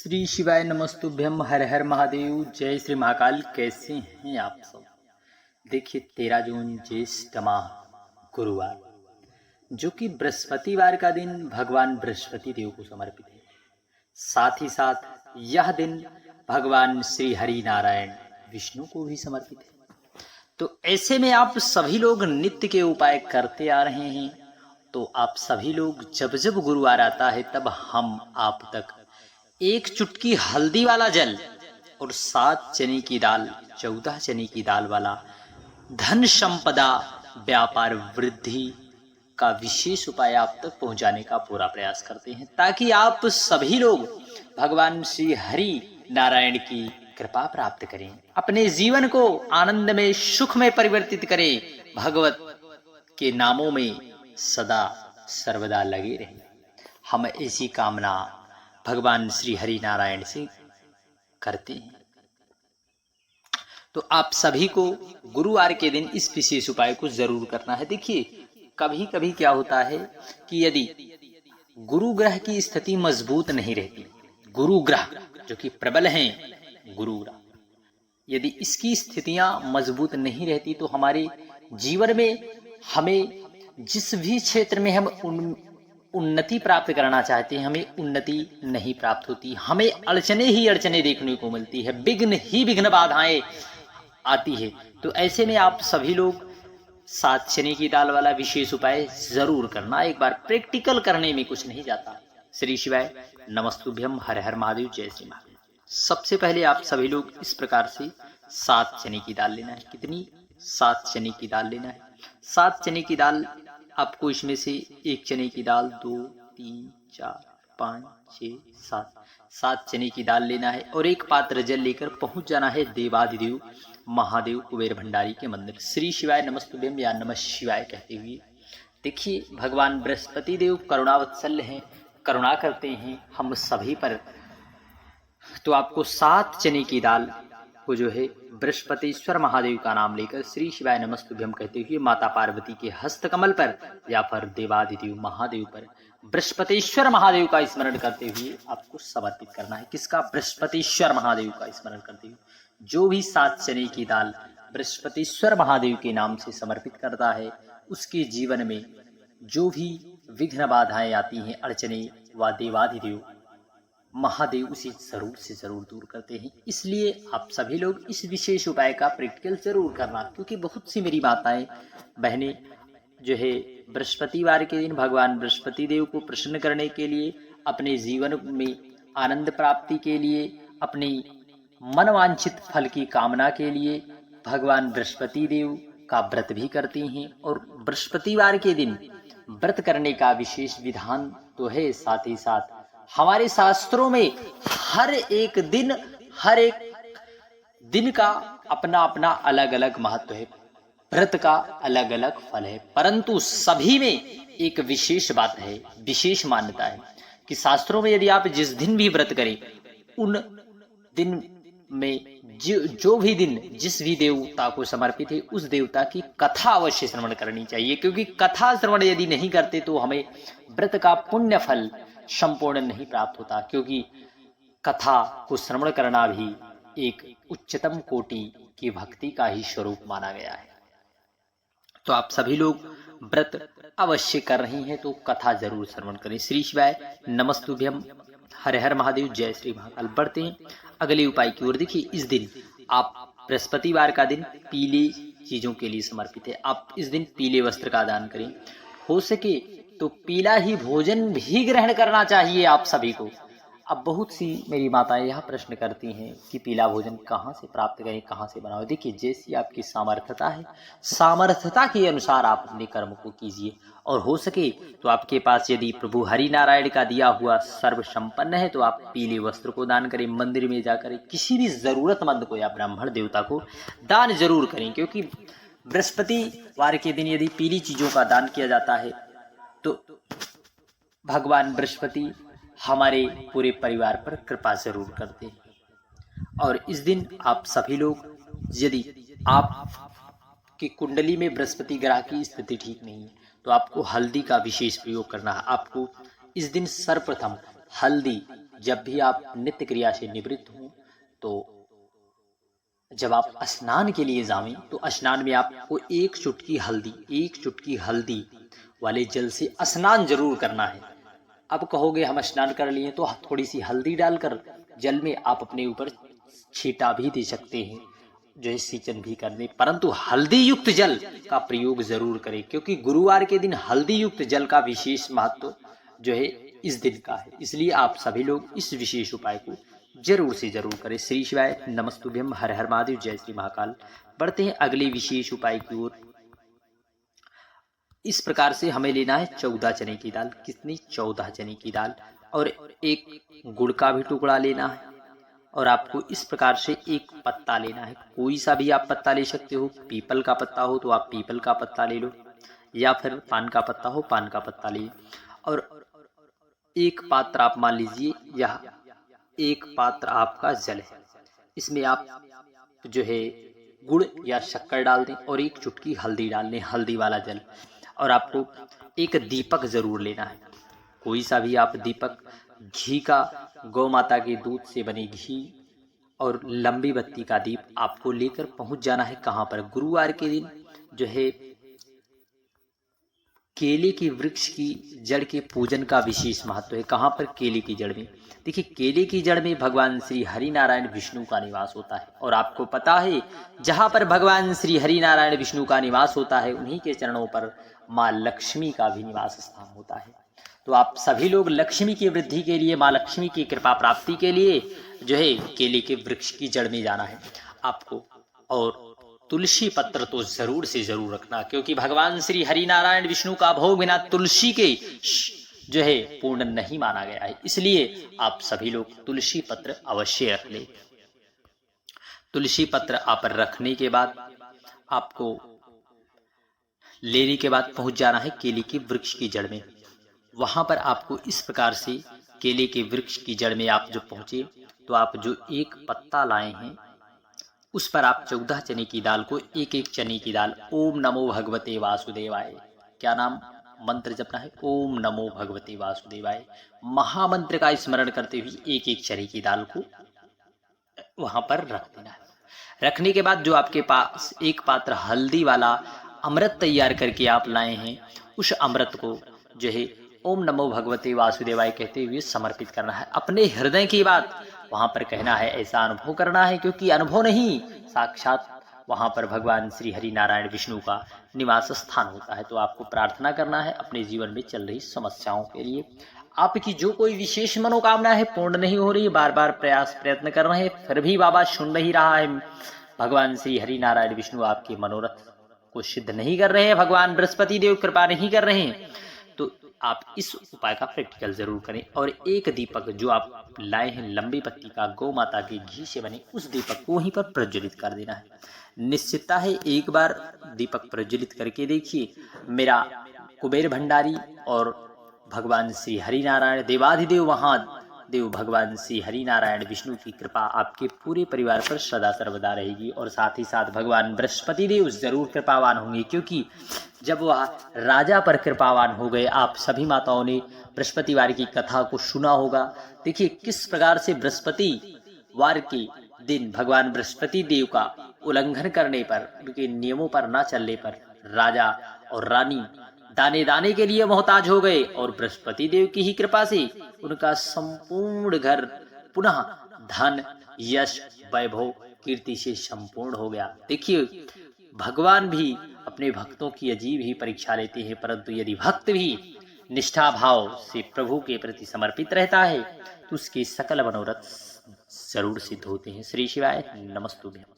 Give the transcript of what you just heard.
श्री शिवाय नमस्तुभ्यम। हर हर महादेव। जय श्री महाकाल। कैसे हैं आप सब? देखिए 13 जून ज्येष्ठ माह गुरुवार, जो कि बृहस्पतिवार का दिन भगवान बृहस्पति देव को समर्पित है। साथ ही साथ यह दिन भगवान श्री हरि नारायण विष्णु को भी समर्पित है। तो ऐसे में आप सभी लोग नित्य के उपाय करते आ रहे हैं। तो आप सभी लोग जब जब गुरुवार आता है तब हम आप तक एक चुटकी हल्दी वाला जल और 7 चने की दाल, 14 चने की दाल वाला धन संपदा व्यापार वृद्धि का विशेष उपाय आप तक पहुंचाने का पूरा प्रयास करते हैं, ताकि आप सभी लोग भगवान श्री हरि नारायण की कृपा प्राप्त करें, अपने जीवन को आनंद में सुख में परिवर्तित करें, भगवत के नामों में सदा सर्वदा लगे रहें। हम ऐसी कामना भगवान श्री हरि नारायण से करते हैं। तो आप सभी को गुरुवार के दिन इस विशेष उपाय को जरूर करना है। देखिए कभी कभी क्या होता है कि यदि गुरु ग्रह की स्थिति मजबूत नहीं रहती, गुरु ग्रह जो कि प्रबल हैं, गुरु ग्रह यदि इसकी स्थितियां मजबूत नहीं रहती तो हमारे जीवन में हमें जिस भी क्षेत्र में हम उन्नति प्राप्त करना चाहते हैं, हमें उन्नति नहीं प्राप्त होती। हमें अड़चने ही अड़चने देखने को मिलती है, विघ्न ही विघ्न बाधाएं आती है। तो ऐसे में आप सभी लोग 7 चने की दाल वाला विशेष उपाय जरूर करना। एक बार प्रैक्टिकल करने में कुछ नहीं जाता। श्री शिवाय नमस्तुभ्यम। हर हर महादेव। जय श्री महादेव। सबसे पहले आप सभी लोग इस प्रकार से 7 चने की दाल लेना है। कितनी? 7 चने की दाल लेना है। 7 चने की दाल आपको इसमें से 1 चने की दाल, 2, 3, 4, 5, 6, 7 चने की दाल लेना है और एक पात्र जल लेकर पहुंच जाना है देवाधिदेव महादेव कुबेर भंडारी के मंदिर। श्री शिवाय नमस्तुभ्यम या नमः शिवाय कहते हुए। देखिए भगवान बृहस्पति देव करुणावत्सल हैं, करुणा करते हैं हम सभी पर। तो आपको 7 चने की दाल को जो है बृहस्पतिश्वर महादेव का नाम लेकर श्री शिवाय नमस्तुभ्यम कहते हुए माता पार्वती के हस्त कमल पर या फिर देवाधिदेव महादेव पर बृहस्पतिश्वर महादेव का स्मरण करते हुए आपको समर्पित करना है। किसका? बृहस्पतिश्वर महादेव का स्मरण करते हुए। जो भी 7 चने की दाल बृहस्पतिश्वर महादेव के नाम से समर्पित करता है, उसके जीवन में जो भी विघ्न बाधाएं आती हैं, अड़चने, व देवाधिदेव महादेव उसे जरूर से जरूर दूर करते हैं। इसलिए आप सभी लोग इस विशेष उपाय का प्रैक्टिकल जरूर करना, क्योंकि बहुत सी मेरी माताएं बहनें जो है बृहस्पतिवार के दिन भगवान बृहस्पति देव को प्रसन्न करने के लिए, अपने जीवन में आनंद प्राप्ति के लिए, अपनी मनवांछित फल की कामना के लिए भगवान बृहस्पति देव का व्रत भी करती हैं। और बृहस्पतिवार के दिन व्रत करने का विशेष विधान तो है, साथ ही साथ हमारे शास्त्रों में हर एक दिन का अपना अपना अलग अलग महत्व है, व्रत का अलग अलग फल है, परंतु सभी में एक विशेष बात है, विशेष मान्यता है कि शास्त्रों में यदि आप जिस दिन भी व्रत करें, उन दिन में जो भी दिन जिस भी देवता को समर्पित है, उस देवता की कथा अवश्य श्रवण करनी चाहिए। क्योंकि कथा श्रवण यदि नहीं करते तो हमें व्रत का पुण्य फल संपूर्ण नहीं प्राप्त होता, क्योंकि कथा को श्रवण करना भी एक उच्चतम कोटि की भक्ति का ही स्वरूप माना गया है। तो आप सभी लोग व्रत अवश्य कर रही हैं तो कथा जरूर श्रवण करें। श्री शिवाय नमस्तुभ्यम। हर हर महादेव। जय श्री महाकाल। बढ़ते हैं अगले उपाय की ओर। देखिए इस दिन आप बृहस्पतिवार का दिन पीले चीजों के लिए समर्पित है। आप इस दिन पीले वस्त्र का दान करें। हो सके तो पीला ही भोजन भी ग्रहण करना चाहिए आप सभी को। अब बहुत सी मेरी माताएं यह प्रश्न करती हैं कि पीला भोजन कहाँ से प्राप्त करें, कहाँ से बनाओ। देखिए जैसी आपकी सामर्थ्यता है, सामर्थ्यता के अनुसार आप अपने कर्म को कीजिए। और हो सके तो आपके पास यदि प्रभु हरि नारायण का दिया हुआ सर्व संपन्न है तो आप पीले वस्त्र को दान करें। मंदिर में जाकर किसी भी जरूरतमंद को या ब्राह्मण देवता को दान जरूर करें, क्योंकि बृहस्पतिवार के दिन यदि पीली चीजों का दान किया जाता है तो भगवान बृहस्पति हमारे पूरे परिवार पर कृपा जरूर करते हैं। और इस दिन आप सभी लोग, यदि आपकी कुंडली में बृहस्पति ग्रह की स्थिति ठीक नहीं है तो आपको हल्दी का विशेष प्रयोग करना है। आपको इस दिन सर्वप्रथम हल्दी जब भी आप नित्य क्रिया से निवृत्त हों तो जब आप स्नान के लिए जावें तो स्नान में आपको एक चुटकी हल्दी वाले जल से स्नान जरूर करना है। अब कहोगे हम स्नान कर लिए तो थोड़ी सी हल्दी डालकर जल में आप अपने ऊपर छींटा भी दे सकते हैं, जो है सिंचन भी कर दें, परंतु हल्दी युक्त जल का प्रयोग जरूर करें, क्योंकि गुरुवार के दिन हल्दी युक्त जल का विशेष महत्व जो है इस दिन का है। इसलिए आप सभी लोग इस विशेष उपाय को जरूर से जरूर करें। श्री शिवाय नमस्तुभ्यम, हर हर महादेव, जय श्री महाकाल। बढ़ते हैं अगले विशेष उपाय की ओर। इस प्रकार से हमें लेना है 14 चने की दाल। कितनी? 14 चने की दाल, और एक गुड़ का भी टुकड़ा लेना है। और आपको इस प्रकार से एक पत्ता लेना है, कोई सा भी आप पत्ता ले सकते हो। पीपल का पत्ता हो तो आप पीपल का पत्ता ले लो, या फिर पान का पत्ता हो पान का पत्ता ले। और एक पात्र आप मान लीजिए, यह एक पात्र आपका जल है, इसमें आप जो है गुड़ या शक्कर डाल दें और एक चुटकी हल्दी डाल लें, हल्दी वाला जल। और आपको एक दीपक जरूर लेना है, कोई सा भी आप दीपक, घी का, गौ माता के दूध से बने घी और लंबी बत्ती का दीप आपको लेकर पहुंच जाना है। कहाँ पर? गुरुवार के दिन जो है केले के वृक्ष की जड़ के पूजन का विशेष महत्व है। कहाँ पर? केले की जड़ में। देखिए, केले की जड़ में भगवान श्री हरि नारायण विष्णु का निवास होता है, और आपको पता है जहाँ पर भगवान श्री हरि नारायण विष्णु का निवास होता है उन्हीं के चरणों पर माँ लक्ष्मी का भी निवास स्थान होता है। तो आप सभी लोग लक्ष्मी की वृद्धि के लिए, माँ लक्ष्मी की कृपा प्राप्ति के लिए जो है केले के वृक्ष की जड़ में जाना है आपको। और तुलसी पत्र तो जरूर से जरूर रखना, क्योंकि भगवान श्री हरि नारायण विष्णु का भोग बिना तुलसी के जो है पूर्ण नहीं माना गया है। इसलिए आप सभी लोग तुलसी पत्र अवश्य रख ले। तुलसी पत्र आप रखने के बाद आपको लेने के बाद पहुंच जाना है केले के वृक्ष की जड़ में। वहां पर आपको इस प्रकार से केले के वृक्ष की जड़ में आप जब पहुंचे तो आप जो एक पत्ता लाए हैं उस पर आप 14 चने की दाल को, एक एक चने की दाल, ओम नमो भगवते वासुदेवाय, क्या नाम मंत्र जपना है? ओम नमो भगवते वासुदेवाय। महामंत्र का स्मरण करते हुए एक एक चने की दाल को वहां पर रख देना है। रखने के बाद जो आपके पास एक पात्र हल्दी वाला अमृत तैयार करके आप लाए हैं, उस अमृत को जो है ओम नमो भगवते वासुदेवाय कहते हुए समर्पित करना है। अपने हृदय की बात वहां पर कहना है, ऐसा अनुभव करना है, क्योंकि अनुभव नहीं, साक्षात वहां पर भगवान श्री हरि नारायण विष्णु का निवास स्थान होता है। तो आपको प्रार्थना करना है अपने जीवन में चल रही समस्याओं के लिए। आपकी जो कोई विशेष मनोकामना है पूर्ण नहीं हो रही, बार बार प्रयत्न कर रहे हैं, फिर भी बाबा सुन नहीं रहा है, भगवान श्री हरि नारायण विष्णु आपके मनोरथ को सिद्ध नहीं कर रहे हैं, भगवान बृहस्पति देव कृपा नहीं कर रहे हैं, तो आप इस उपाय का प्रैक्टिकल जरूर करें। और एक दीपक जो आप लाए हैं लंबी पत्ती का, गौ माता के घी से बने, उस दीपक को वहीं पर प्रज्वलित कर देना है। निश्चितता है एक बार दीपक प्रज्वलित करके देखिए, मेरा कुबेर भंडारी और भगवान श्री हरि नारायण देवाधिदेव महादेव भगवान श्री हरि नारायण विष्णु की कृपा आपके पूरे परिवार पर सदा सर्वदा रहेगी। और साथ ही साथ भगवान बृहस्पति देव जरूर कृपावान होंगे, क्योंकि जब वह राजा पर कृपावान हो गए, आप सभी माताओं ने बृहस्पतिवार की कथा को सुना होगा। देखिए किस प्रकार से बृहस्पतिवार के दिन भगवान बृहस्पति देव का उल्लंघन करने पर, उनके नियमों पर न चलने पर राजा और रानी दाने दाने के लिए मोहताज हो गए, और बृहस्पति देव की ही कृपा से उनका संपूर्ण घर पुनः धन, यश, वैभव, कीर्ति से संपूर्ण हो गया। देखिए भगवान भी अपने भक्तों की अजीब ही परीक्षा लेते हैं, परंतु यदि भक्त भी निष्ठा भाव से प्रभु के प्रति समर्पित रहता है तो उसके सकल मनोरथ जरूर सिद्ध होते हैं। श्री शिवाय नमस्तुभ्यं।